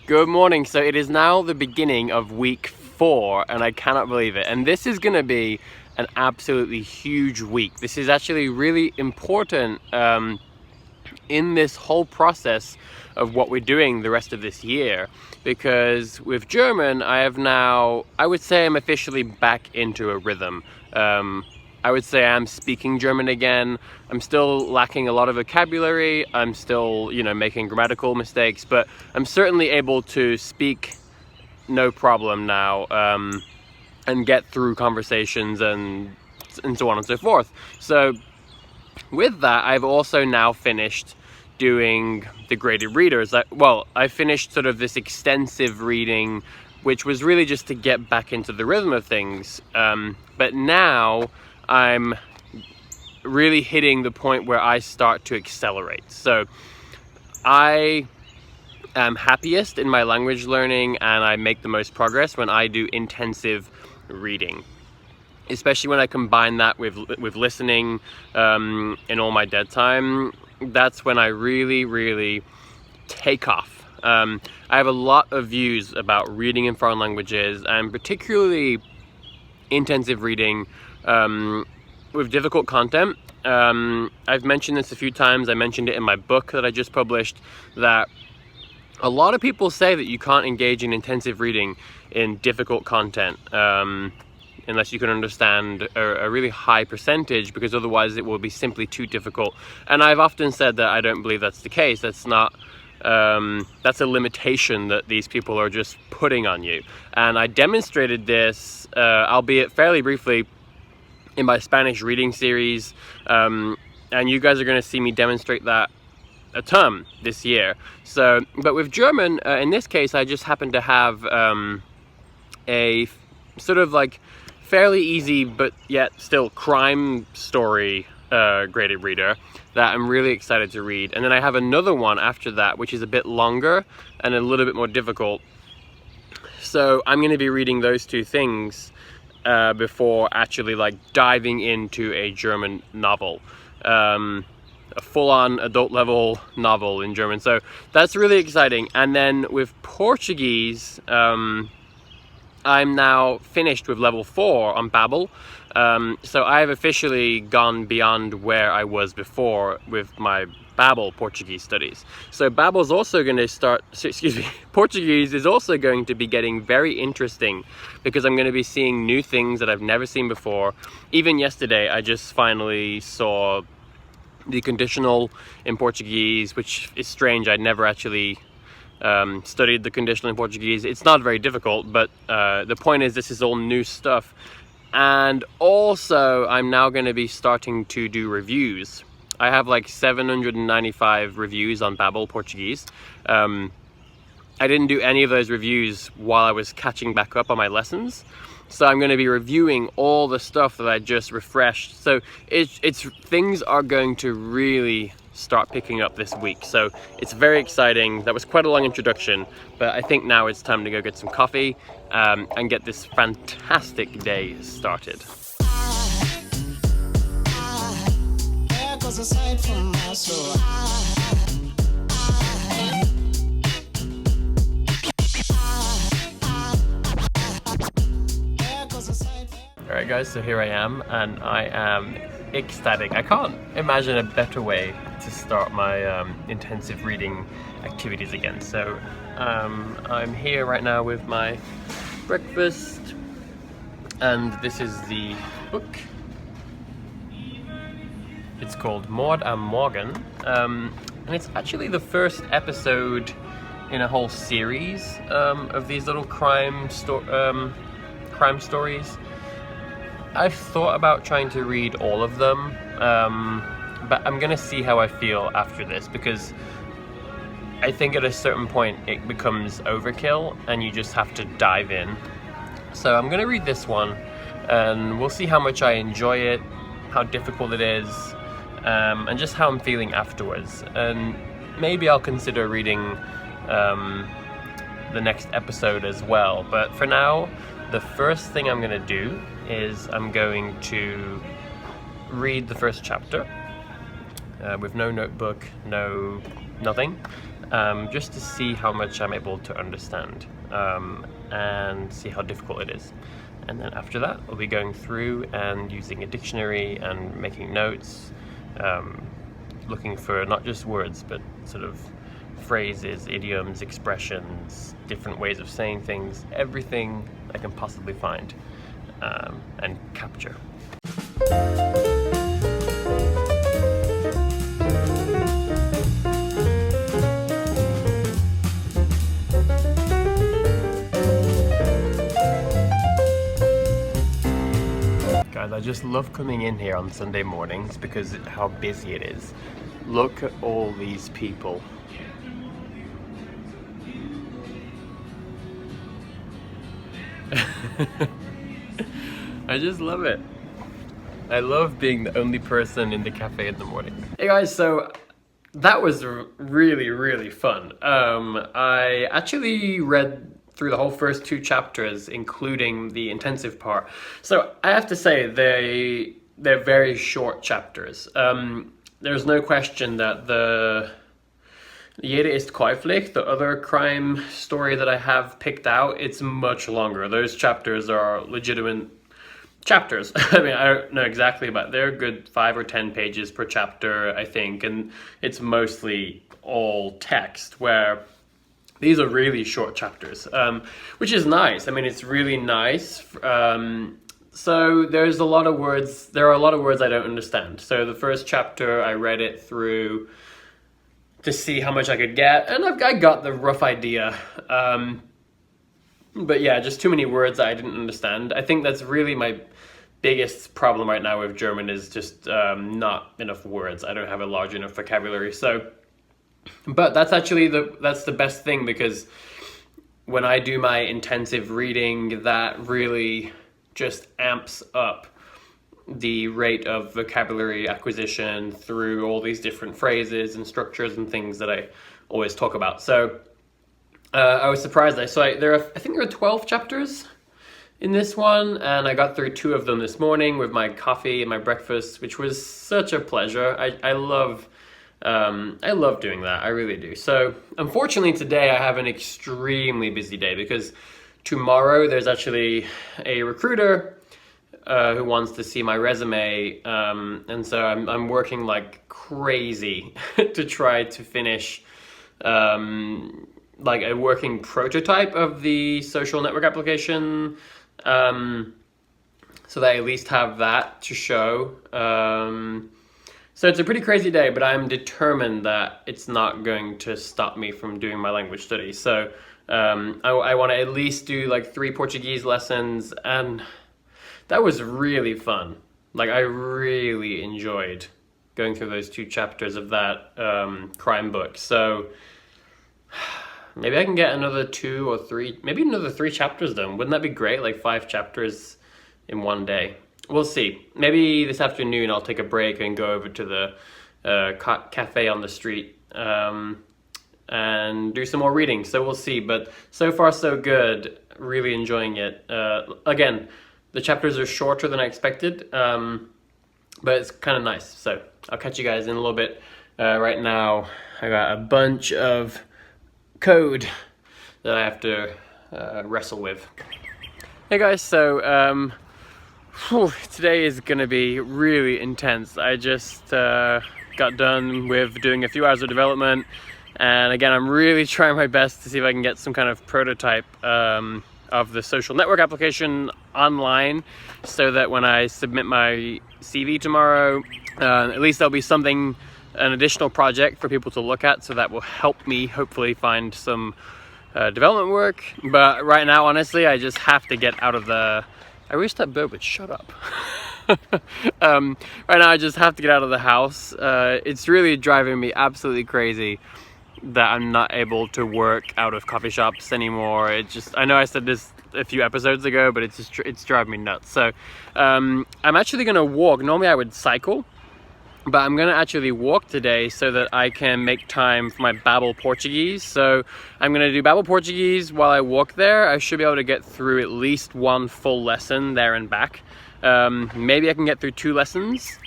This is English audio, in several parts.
Good morning. So it is now the beginning of week 4 and I cannot believe it. And this is going to be an absolutely huge week. This is actually really important in this whole process of what we're doing the rest of this year, because with German I would say I'm officially back into a rhythm. I would say I'm speaking German again. I'm still lacking a lot of vocabulary. I'm still, making grammatical mistakes, but I'm certainly able to speak no problem now, and get through conversations and so on and so forth. So with that, I've also now finished doing the graded readers. I finished sort of this extensive reading, which was really just to get back into the rhythm of things. But now I'm really hitting the point where I start to accelerate. So I am happiest in my language learning and I make the most progress when I do intensive reading, especially when I combine that with listening in all my dead time. That's when I really take off. I have a lot of views about reading in foreign languages, and particularly intensive reading with difficult content. I've mentioned this a few times. I mentioned it in my book that I just published, that a lot of people say that you can't engage in intensive reading in difficult content unless you can understand a really high percentage, because otherwise it will be simply too difficult. And I've often said that I don't believe that's the case. That's not that's a limitation that these people are just putting on you. And I demonstrated this, albeit fairly briefly, in my Spanish reading series, and you guys are going to see me demonstrate that a ton this year. So, but with German, in this case, I just happen to have a sort of like fairly easy but yet still crime story graded reader that I'm really excited to read. And then I have another one after that, which is a bit longer and a little bit more difficult. So I'm going to be reading those two things before actually like diving into a German novel, a full-on adult level novel in German. So that's really exciting. And then with Portuguese, I'm now finished with level 4 on Babbel. So I've officially gone beyond where I was before with my Babbel Portuguese studies. So Babbel's also going to Portuguese is also going to be getting very interesting, because I'm going to be seeing new things that I've never seen before. Even yesterday, I just finally saw the conditional in Portuguese, which is strange. I'd never actually studied the conditional in Portuguese. It's not very difficult, but the point is this is all new stuff. And also I'm now going to be starting to do reviews. I have like 795 reviews on Babbel Portuguese. I didn't do any of those reviews while I was catching back up on my lessons. So I'm going to be reviewing all the stuff that I just refreshed. So it's things are going to really start picking up this week. So it's very exciting. That was quite a long introduction, but I think now it's time to go get some coffee and get this fantastic day started. Alright guys, so here I am, and I am ecstatic. I can't imagine a better way to start my intensive reading activities again. So I'm here right now with my breakfast, and this is the book. It's called Mord am Morgen, and it's actually the first episode in a whole series of these little crime stories. I've thought about trying to read all of them, but I'm gonna see how I feel after this, because I think at a certain point it becomes overkill and you just have to dive in. So I'm gonna read this one and we'll see how much I enjoy it, how difficult it is, and just how I'm feeling afterwards. And maybe I'll consider reading the next episode as well. But for now, the first thing I'm gonna do is I'm going to read the first chapter with no notebook, nothing. just to see how much I'm able to understand and see how difficult it is. And then after that, I'll be going through and using a dictionary and making notes, looking for not just words, but sort of phrases, idioms, expressions, different ways of saying things, everything I can possibly find and capture. Guys, I just love coming in here on Sunday mornings because of how busy it is. Look at all these people. I just love it. I love being the only person in the cafe in the morning. Hey guys, so that was really, really fun. I actually read through the whole first 2 chapters, including the intensive part. So I have to say, they're very short chapters. There's no question that the Jede ist käuflich, the other crime story that I have picked out, it's much longer. Those chapters are legitimate chapters. I mean, I don't know exactly, but they're a good 5 or 10 pages per chapter, I think, and it's mostly all text, where these are really short chapters, which is nice. I mean, it's really nice. So there's a lot of words, there are a lot of words I don't understand. So the first chapter, I read it through to see how much I could get, and I got the rough idea. But yeah, just too many words that I didn't understand. I think that's really my biggest problem right now with German, is just not enough words. I don't have a large enough vocabulary. So, but that's actually that's the best thing, because when I do my intensive reading, that really just amps up the rate of vocabulary acquisition through all these different phrases and structures and things that I always talk about. So I was surprised. I think there are 12 chapters in this one, and I got through 2 of them this morning with my coffee and my breakfast, which was such a pleasure. I love doing that. I really do. So unfortunately today I have an extremely busy day, because tomorrow there's actually a recruiter who wants to see my resume, and so I'm working like crazy to try to finish like a working prototype of the social network application, so that I at least have that to show. So it's a pretty crazy day, but I'm determined that it's not going to stop me from doing my language studies. So I want to at least do like 3 Portuguese lessons, and that was really fun. Like, I really enjoyed going through those 2 chapters of that crime book. So maybe I can get another 2 or 3, maybe another 3 chapters done. Wouldn't that be great? Like 5 chapters in one day. We'll see. Maybe this afternoon I'll take a break and go over to the cafe on the street and do some more reading. So we'll see. But so far so good. Really enjoying it. Again, the chapters are shorter than I expected, but it's kind of nice. So I'll catch you guys in a little bit. Right now I got a bunch of code that I have to wrestle with. Hey guys, so today is gonna be really intense. I just got done with doing a few hours of development, and again I'm really trying my best to see if I can get some kind of prototype of the social network application online, so that when I submit my CV tomorrow, at least there'll be something, an additional project for people to look at, so that will help me hopefully find some development work. But right now, honestly, I just have to get out of the... I wish that bird would shut up. Right now I just have to get out of the house. It's really driving me absolutely crazy that I'm not able to work out of coffee shops anymore. It just, I know I said this a few episodes ago, but it's driving me nuts. So I'm actually gonna walk. Normally I would cycle, but I'm gonna actually walk today so that I can make time for my Babbel Portuguese. So I'm gonna do Babbel Portuguese while I walk there. I should be able to get through at least 1 full lesson there and back. Maybe I can get through 2 lessons.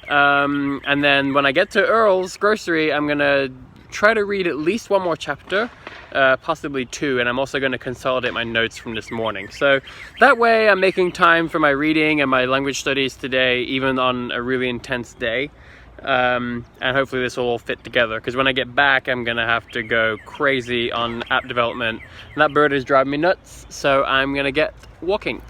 And then when I get to Earl's Grocery, I'm gonna try to read at least one more chapter, possibly two, and I'm also going to consolidate my notes from this morning. So that way I'm making time for my reading and my language studies today, even on a really intense day. And hopefully this will all fit together, because when I get back I'm gonna have to go crazy on app development, and that bird is driving me nuts, so I'm gonna get walking.